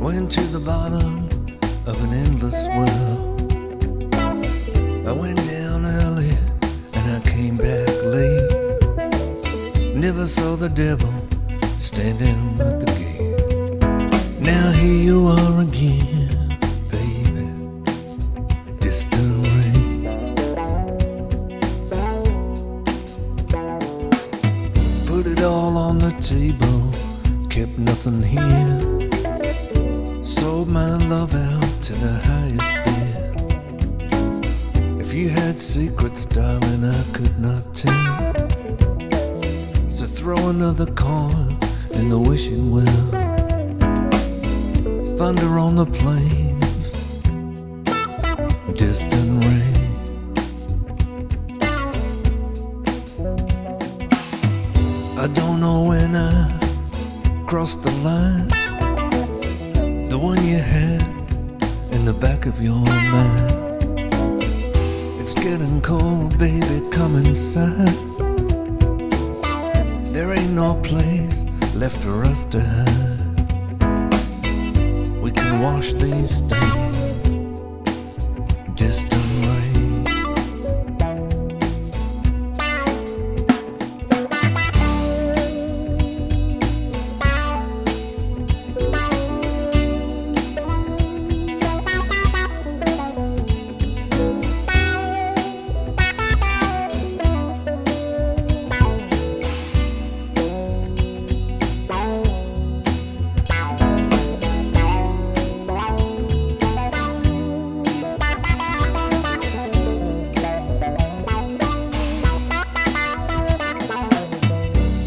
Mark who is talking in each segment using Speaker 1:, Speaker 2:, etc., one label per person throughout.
Speaker 1: went to the bottom of an endless well. I went down early and I came back late. Never saw the devil standing at the gate. Now here you are again, baby, distant rain. Put it all on the table, kept nothing here. Sold my love out to the highest bid. If you had secrets, darling, I could not tell. So throw another coin in the wishing well. Thunder on the plains, distant rain. I don't know when I crossed the line, the one you had in the back of your mind. It's getting cold, baby, come inside. There ain't no place left for us to hide. We can wash these stains, distant rain.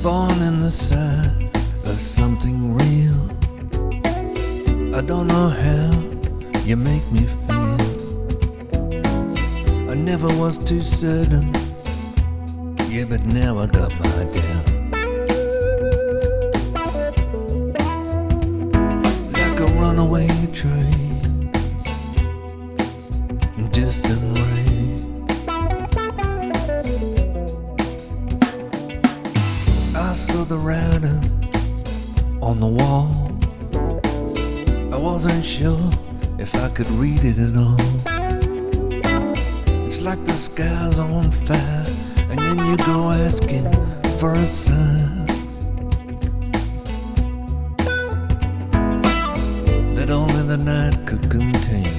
Speaker 1: Born in the side of something real. I don't know how you make me feel. I never was too certain, yeah, but now I got my doubts. Like a runaway train, distant rain. I saw the writing on the wall. I wasn't sure if I could read it at all. It's like the sky's on fire, and then you go asking for a sign that only the night could contain.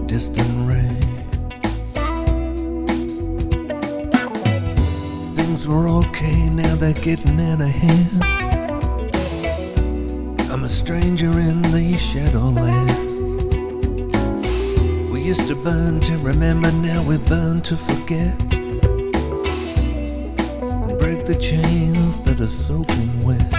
Speaker 1: Distant rain. Things were okay, now they're getting out of hand. I'm a stranger in these shadowlands. We used to burn to remember, now we burn to forget. And break the chains that are soaking wet.